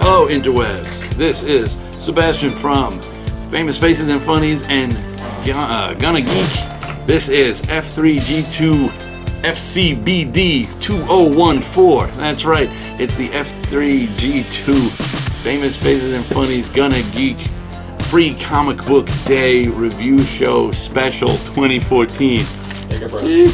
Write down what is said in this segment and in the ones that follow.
Hello, interwebs. This is Sebastian from Famous Faces and Funnies and Gonna Geek. This is F3G2 FCBD 2014. That's right, it's the F3G2 Famous Faces and Funnies Gonna Geek Free Comic Book Day Review Show Special 2014. See?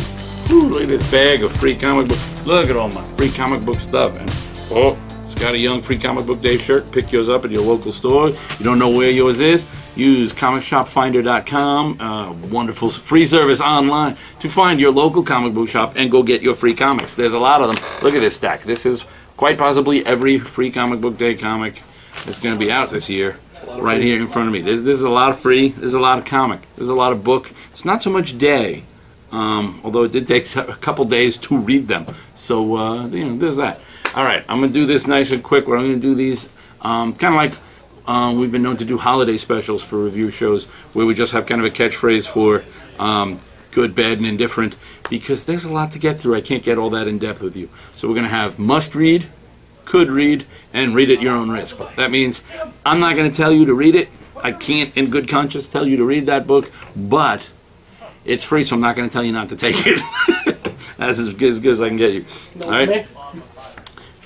Ooh, look at this bag of free comic book. Look at all my free comic book stuff. And oh, Scotty Young Free Comic Book Day shirt. Pick yours up at your local store. You don't know where yours is? Use comicshopfinder.com. Wonderful free service online to find your local comic book shop and go get your free comics. There's a lot of them. Look at this stack. This is quite possibly every Free Comic Book Day comic that's going to be out this year. Right here in front of me. This is a lot of free. There's a lot of comic. There's a lot of book. It's not so much day. Although it did take a couple days to read them. So, you know, there's that. Alright, I'm going to do this nice and quick. We're going to do these kind of like we've been known to do holiday specials for review shows where we just have kind of a catchphrase for good, bad, and indifferent, because there's a lot to get through. I can't get all that in depth with you. So we're going to have must read, could read, and read at your own risk. That means I'm not going to tell you to read it. I can't in good conscience tell you to read that book, but it's free, so I'm not going to tell you not to take it. That's as good as I can get you. All right.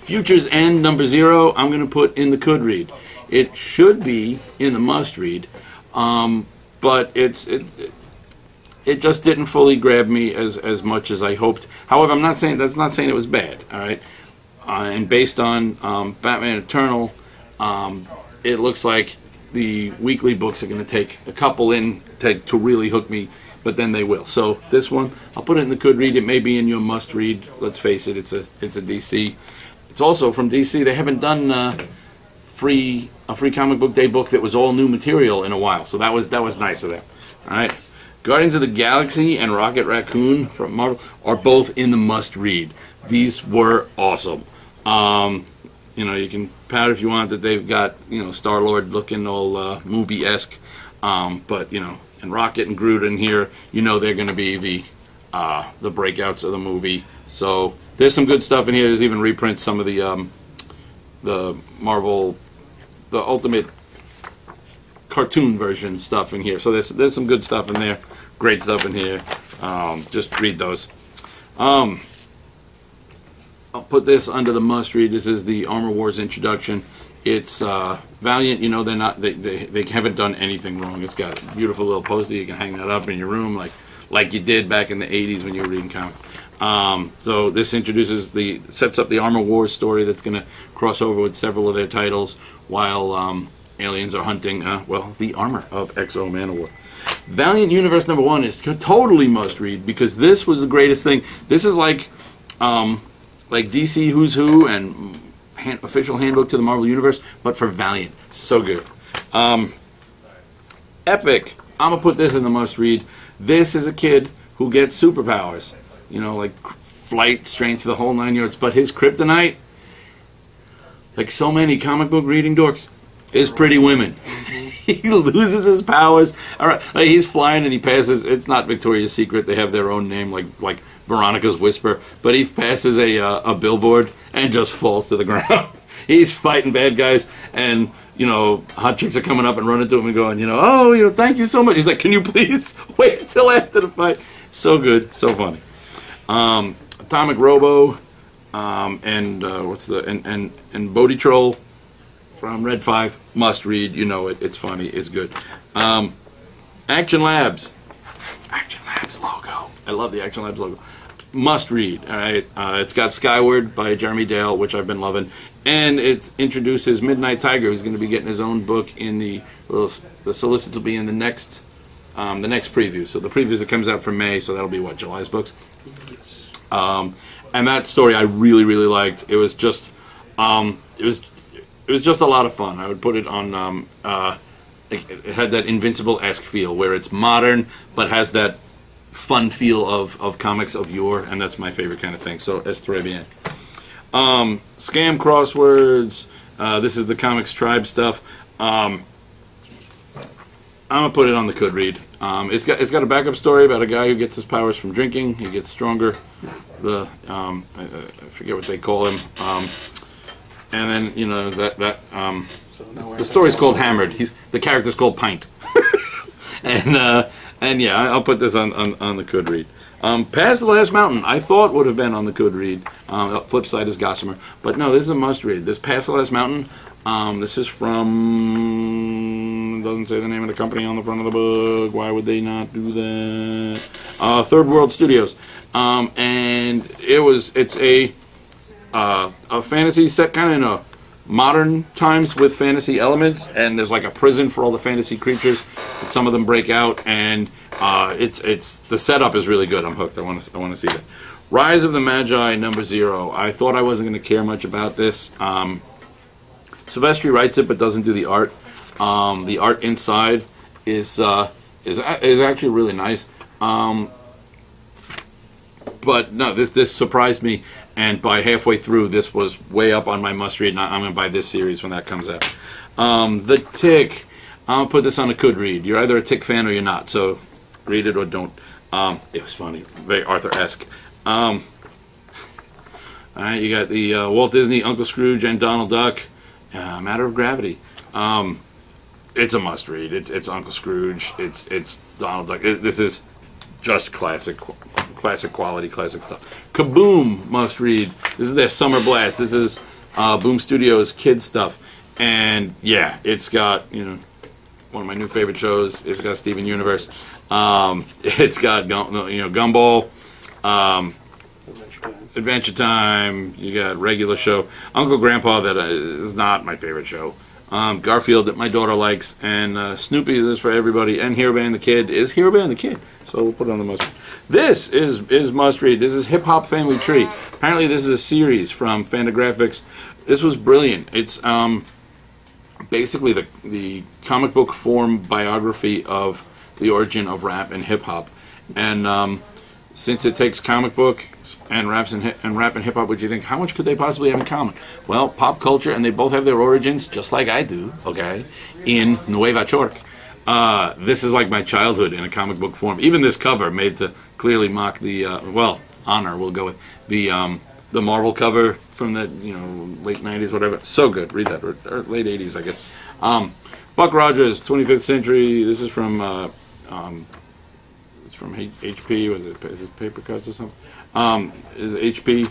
Futures End number 0, I'm going to put in the could read. It should be in the must read, but it just didn't fully grab me as much as I hoped. However, that's not saying it was bad. All right. And based on Batman Eternal, it looks like the weekly books are going to take a couple to really hook me. But then they will. So this one, I'll put it in the could read. It may be in your must read. Let's face it, it's a DC. It's also from DC. They haven't done a free comic book day book that was all new material in a while. So that was nice of them. All right, Guardians of the Galaxy and Rocket Raccoon from Marvel are both in the must read. These were awesome. You know, you can pout if you want that they've got, you know, Star-Lord looking all movie-esque, but you know. And Rocket and Groot in here, you know they're going to be the breakouts of the movie. So there's some good stuff in here. There's even reprints, some of the Marvel, the Ultimate cartoon version stuff in here. So there's some good stuff in there. Great stuff in here. Just read those. I'll put this under the must read. This is the Armor Wars introduction. It's Valiant, you know, they haven't done anything wrong. It's got a beautiful little poster. You can hang that up in your room like you did back in the 80s when you were reading comics. So this sets up the Armor Wars story that's going to cross over with several of their titles while aliens are hunting, the armor of X-O Manowar. Valiant Universe number 1 is totally must read because this was the greatest thing. This is like DC Who's Who and official handbook to the Marvel Universe, but for Valiant. So good. Epic. I'm going to put this in the must-read. This is a kid who gets superpowers. You know, like flight, strength, the whole 9 yards. But his kryptonite, like so many comic book reading dorks, is Pretty Women. He loses his powers. All right, like he's flying and he passes. It's not Victoria's Secret. They have their own name, like Veronica's Whisper. But he passes a billboard and just falls to the ground. He's fighting bad guys, and you know, hot chicks are coming up and running to him and going, you know, oh, you know, thank you so much. He's like, can you please wait until after the fight? So good, so funny. Atomic Robo, and Bodhi Troll from Red 5, must read. You know it. It's funny. It's good. Action Labs logo. I love the Action Labs logo. Must read. All right. It's got Skyward by Jeremy Dale, which I've been loving, and it introduces Midnight Tiger, who's going to be getting his own book in the solicits will be in the next preview. So the previews that comes out for May, so that'll be what, July's books. And that story I really liked. It was just it was just a lot of fun. I would put it on it had that Invincible-esque feel where it's modern but has that fun feel of comics of yore, and that's my favorite kind of thing. So es très bien. Scam crosswords. This is the Comics Tribe stuff. I'm gonna put it on the could read. It's got a backup story about a guy who gets his powers from drinking. He gets stronger. I forget what they call him. And then the story's called Hammered. The character's called Pint. and yeah, I'll put this on the could read. Past the Last Mountain, I thought would have been on the could read. Flip side is Gossamer, but no, this is a must read. This Past the Last Mountain. This is from, doesn't say the name of the company on the front of the book. Why would they not do that? Third World Studios, and it's a fantasy set kind of in a modern times with fantasy elements, and there's like a prison for all the fantasy creatures. But some of them break out, and it's the setup is really good. I'm hooked. I want to see that. Rise of the Magi #0. I thought I wasn't going to care much about this. Silvestri writes it, but doesn't do the art. The art inside is actually really nice. But no, this surprised me, and by halfway through, this was way up on my must-read, and I'm going to buy this series when that comes out. The Tick, I'll put this on a could read. You're either a Tick fan or you're not, so read it or don't. It was funny, very Arthur-esque. All right, you got the Walt Disney, Uncle Scrooge, and Donald Duck, Matter of Gravity. It's a must-read. It's Uncle Scrooge. It's Donald Duck. This is just classic quality, classic stuff. Kaboom, must read. This is their Summer Blast. This is Boom Studios kid stuff, and yeah, it's got one of my new favorite shows. It's got Steven Universe. It's got Gumball, Adventure Time. You got regular show. Uncle Grandpa, that is not my favorite show. Garfield, that my daughter likes, and Snoopy is for everybody, and Hero Band the Kid is Hero Band the Kid. So we'll put it on the must read. This is must read. This is Hip Hop Family Tree. Apparently this is a series from Fantagraphics. This was brilliant. It's basically the comic book form biography of the origin of rap and hip hop, and since it takes comic books and rap and hip hop, would you think how much could they possibly have in common? Well, pop culture, and they both have their origins, just like I do. Okay, in Nueva York. This is like my childhood in a comic book form. Even this cover, made to clearly mock the honor. We'll go with the Marvel cover from the late '90s, whatever. So good. Read that, or late '80s, I guess. Buck Rogers, 25th Century. This is from it's from HP. Was it? Is it Paper Cuts or something? Is HP?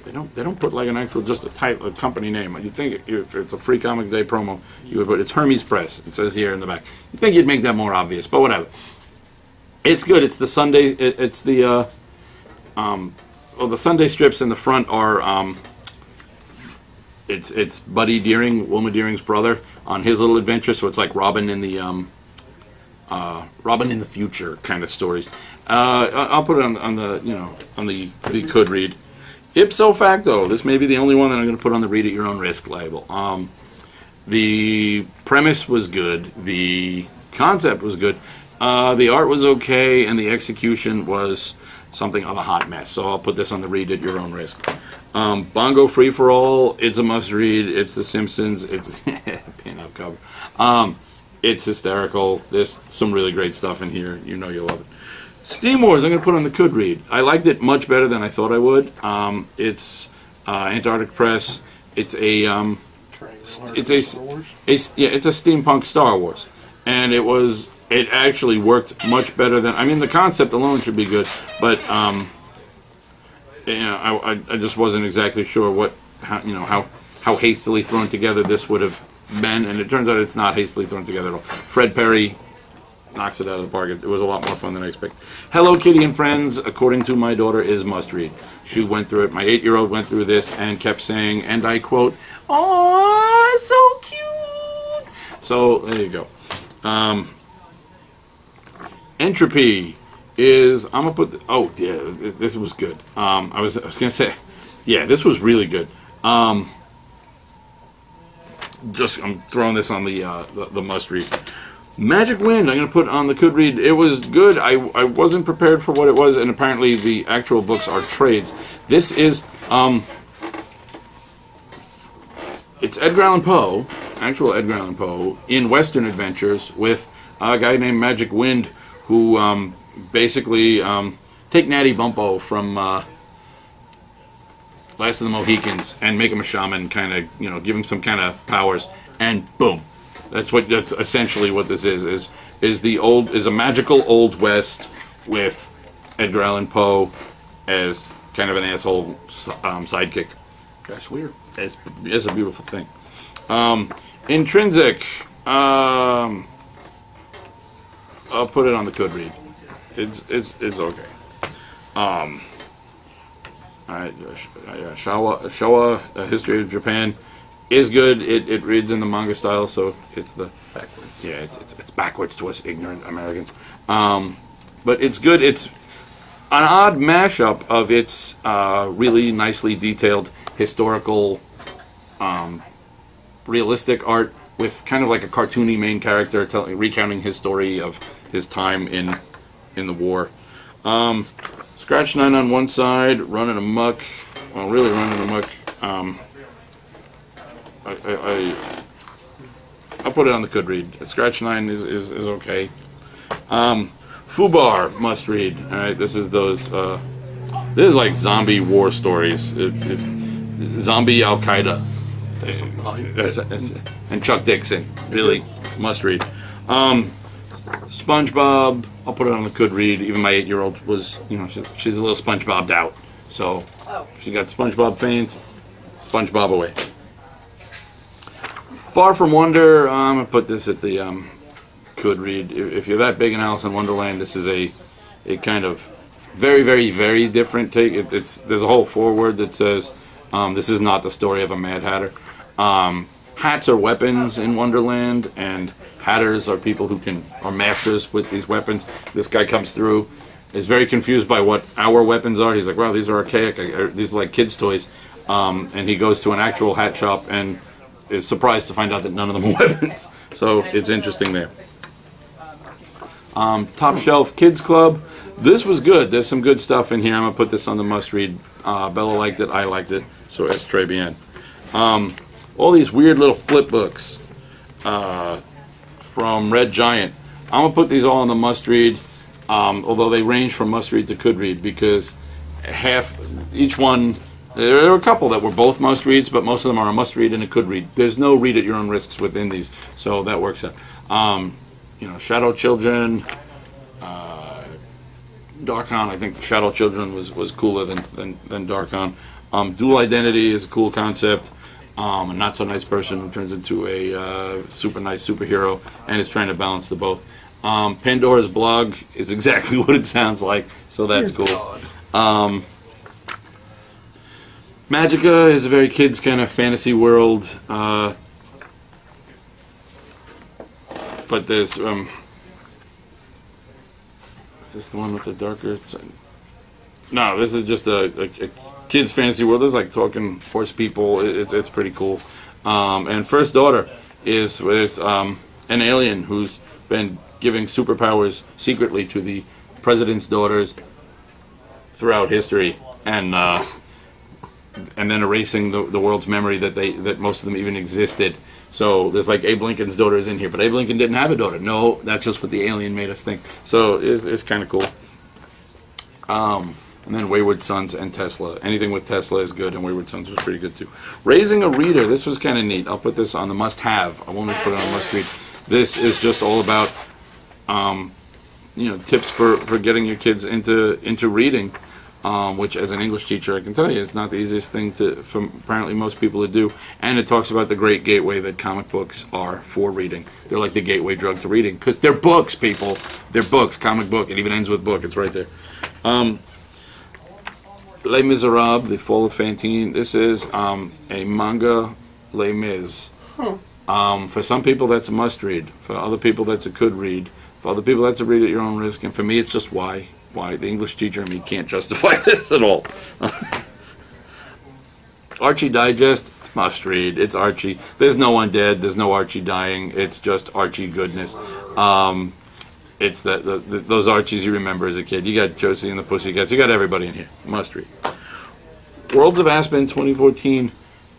They don't put like an actual just a company name. You'd think if it's a Free Comic Day promo, you would put it's Hermes Press. It says here in the back. You think you'd make that more obvious, but whatever. It's good. It's the Sunday. It's the the Sunday strips in the front are it's Buddy Deering, Wilma Deering's brother, on his little adventure. So it's like Robin in the future kind of stories. I'll put it on the could read. Ipso facto, this may be the only one that I'm going to put on the read at your own risk label. The premise was good. The concept was good. The art was okay, and the execution was something of a hot mess. So I'll put this on the read at your own risk. Bongo Free for All, it's a must read. It's The Simpsons. It's pin-up cover. It's hysterical. There's some really great stuff in here. You know you'll love it. Steam Wars, I'm going to put on the could read. I liked it much better than I thought I would. It's Antarctic Press. It's a steampunk Star Wars, and it actually worked much better than. I mean, the concept alone should be good, but I just wasn't exactly sure how hastily thrown together this would have been, and it turns out it's not hastily thrown together at all. Fred Perry knocks it out of the park. It was a lot more fun than I expected. Hello Kitty and Friends, according to my daughter, is must read. She went through it. My 8-year-old went through this and kept saying, and I quote, "Aww, so cute." So there you go. Entropy is, I'm gonna put. This was good. I was gonna say, yeah, this was really good. I'm throwing this on the must read. Magic Wind, I'm going to put on the could read. It was good. I wasn't prepared for what it was, and apparently the actual books are trades. This is, it's Edgar Allan Poe, actual Edgar Allan Poe, in Western adventures with a guy named Magic Wind, who basically, take Natty Bumppo from Last of the Mohicans, and make him a shaman, kind of, you know, give him some kind of powers, and boom. That's essentially what this is a magical Old West with Edgar Allan Poe as kind of an asshole sidekick. That's weird. It's a beautiful thing. Intrinsic. I'll put it on the could read. It's okay. All right, Showa, History of Japan is good. It reads in the manga style, so it's the Backwards. Yeah, it's backwards to us ignorant Americans. But it's good. It's an odd mashup of its really nicely detailed historical, realistic art with kind of like a cartoony main character recounting his story of his time in the war. Scratch 9 on one side, running amok. Well, really running amok. I'll put it on the could read. Scratch 9 is okay. Fubar must read. All right, this is those. This is like zombie war stories. Zombie Al Qaeda. And Chuck Dixon. Really must read. SpongeBob. I'll put it on the could read. Even my 8-year-old was, you know, she's a little SpongeBobbed out. So she got SpongeBob fans. SpongeBob away. Far From Wonder. I'm gonna put this at the could read. If you're that big in Alice in Wonderland, this is a kind of very, very, very different take. There's a whole foreword that says this is not the story of a Mad Hatter. Hats are weapons in Wonderland, and hatters are people who are masters with these weapons. This guy comes through, is very confused by what our weapons are. He's like, wow, these are archaic. These are like kids' toys. And he goes to an actual hat shop and is surprised to find out that none of them are weapons. So it's interesting there. Top Shelf Kids Club. This was good. There's some good stuff in here. I'm going to put this on the must-read. Bella liked it. I liked it. So es très bien. All these weird little flip books from Red Giant. I'm going to put these all on the must-read, although they range from must-read to could-read, because each one, there are a couple that were both must-reads, but most of them are a must-read and a could-read. There's no read at your own risks within these, so that works out. You know, Shadow Children, Darkon. I think Shadow Children was cooler than Darkon. Dual Identity is a cool concept. A not so nice person who turns into a super nice superhero and is trying to balance the both. Pandora's Blog is exactly what it sounds like, so that's cool. Magica is a very kids kind of fantasy world, but there's is this the one with the darker? No, this is just a kids fantasy world. There's like talking horse people. It's pretty cool. And First Daughter is an alien who's been giving superpowers secretly to the president's daughters throughout history, and then erasing the world's memory that most of them even existed. So there's like Abe Lincoln's daughter is in here, but Abe Lincoln didn't have a daughter. No, that's just what the alien made us think. So it's kind of cool. And then Wayward Sons and Tesla. Anything with Tesla is good, and Wayward Sons was pretty good too. Raising a Reader. This was kind of neat. I'll put this on the must-have. I won't put it on must-read. This is just all about, tips for getting your kids into reading. Which, as an English teacher, I can tell you, is not the easiest thing for apparently most people to do. And it talks about the great gateway that comic books are for reading. They're like the gateway drug to reading, because they're books, people. They're books, comic book. It even ends with book. It's right there. Les Miserables, The Fall of Fantine. This is a manga, Les Mis. For some people, that's a must-read. For other people, that's a could-read. For other people, that's a read at your own risk. And for me, it's just why the English teacher in me can't justify this at all. Archie Digest, it's must read. It's Archie. There's no one dead. There's no Archie dying. It's just Archie goodness. It's those Archies you remember as a kid. You got Josie and the Pussycats. You got everybody in here. Must read. Worlds of Aspen 2014.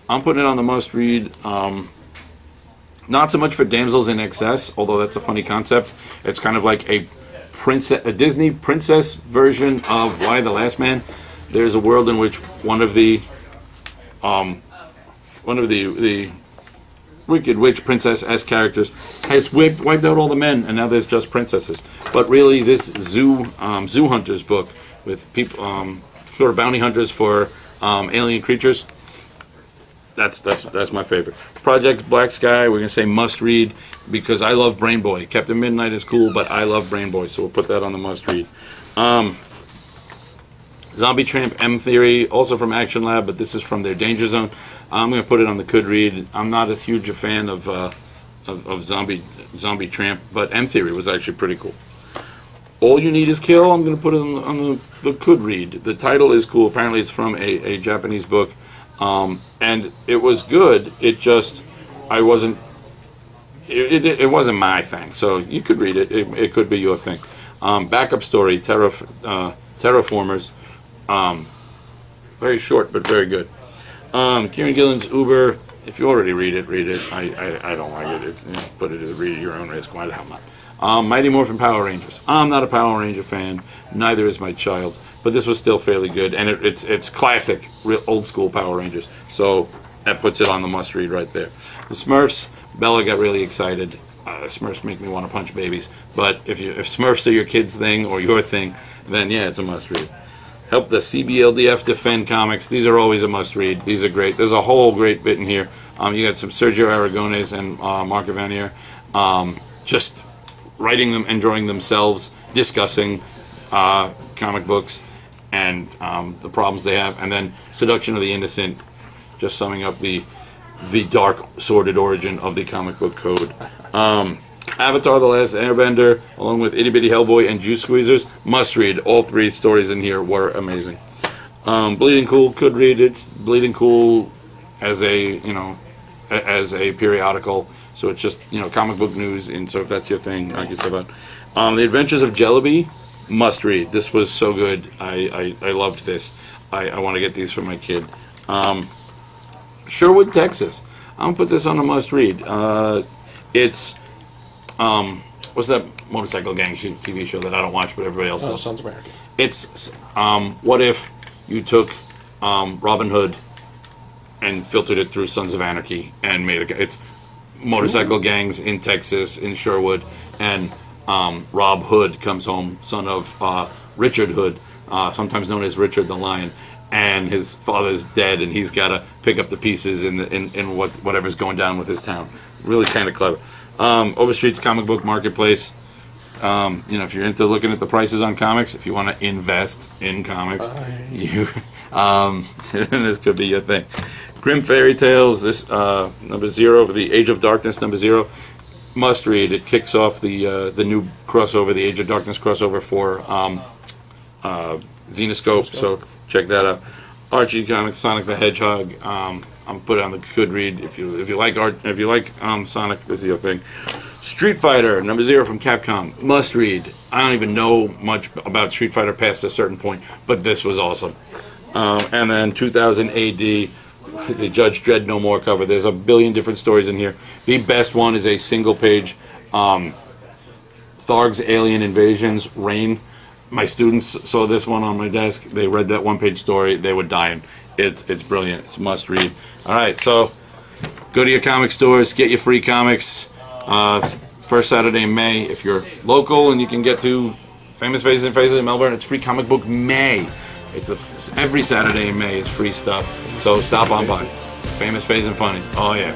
I'm putting it on the must read. Not so much for damsels in excess, although that's a funny concept. It's kind of like a Disney princess version of Y the Last Man. There's a world in which one of the one of the Wicked Witch Princess as characters has wiped out all the men, and now there's just princesses. But really, this zoo hunters book with people sort of bounty hunters for alien creatures. That's my favorite. Project Black Sky, we're gonna say must read because I love Brain Boy. Captain Midnight is cool, but I love Brain Boy, so we'll put that on the must read. Zombie Tramp M Theory, also from Action Lab, but this is from their Danger Zone. I'm going to put it on the could read. I'm not as huge a fan of Zombie Tramp, but M Theory was actually pretty cool. All You Need Is Kill, I'm going to put it on the could read. The title is cool. Apparently it's from a Japanese book, and it was good. It just, it wasn't my thing. So you could read it. It could be your thing. Backup Story, Terraformers. Very short, but very good. Kieran Gillen's Uber. If you already read it, read it. I don't like it. Put it at read at your own risk. Why the hell not? Mighty Morphin Power Rangers. I'm not a Power Ranger fan. Neither is my child. But this was still fairly good, and it's classic, real old school Power Rangers. So that puts it on the must read right there. The Smurfs. Bella got really excited. Smurfs make me want to punch babies. But if Smurfs are your kid's thing or your thing, then yeah, it's a must read. Help the CBLDF defend comics. These are always a must-read. These are great. There's a whole great bit in here. You got some Sergio Aragones and Mark Evanier just writing them and drawing themselves, discussing comic books and the problems they have. And then Seduction of the Innocent, just summing up the dark, sordid origin of the comic book code. Avatar: The Last Airbender, along with Itty Bitty Hellboy and Juice Squeezers, must read. All three stories in here were amazing. Bleeding Cool could read. It's Bleeding Cool as a as a periodical, so it's just comic book news. And so if that's your thing, knock yourself out. The Adventures of Jellyby, must read. This was so good. I loved this. I want to get these for my kid. Sherwood, Texas. I'm gonna put this on a must read. It's what's that motorcycle gang TV show that I don't watch but everybody else does? Sons of Anarchy. It's what if you took Robin Hood and filtered it through Sons of Anarchy and made it's motorcycle gangs in Texas, in Sherwood, and Rob Hood comes home, son of Richard Hood, sometimes known as Richard the Lion, and his father's dead, and he's got to pick up the pieces in whatever's going down with his town. Really kind of clever. Overstreet's Comic Book Marketplace. If you're into looking at the prices on comics, if you want to invest in comics, this could be your thing. Grim Fairy Tales, this number 0 for the Age of Darkness, number 0, must read. It kicks off the new crossover, the Age of Darkness crossover for Zenoscope, so check that out. Archie Comics, Sonic the Hedgehog. I'm put it on the could read. If you like art, if you like Sonic, this is your thing. Street Fighter, number 0 from Capcom, must read. I don't even know much about Street Fighter past a certain point, but this was awesome. And then 2000 AD, the Judge Dredd No More cover. There's a billion different stories in here. The best one is a single page Tharg's Alien Invasions, Reign. My students saw this one on my desk. They read that one-page story. They were dying. It's brilliant. It's a must read. All right, so go to your comic stores, get your free comics. First Saturday in May. If you're local and you can get to Famous Faces and Faces in Melbourne, it's Free Comic Book May. It's every Saturday in May. It's free stuff. So stop on by. Famous Faces and Funnies. Oh yeah.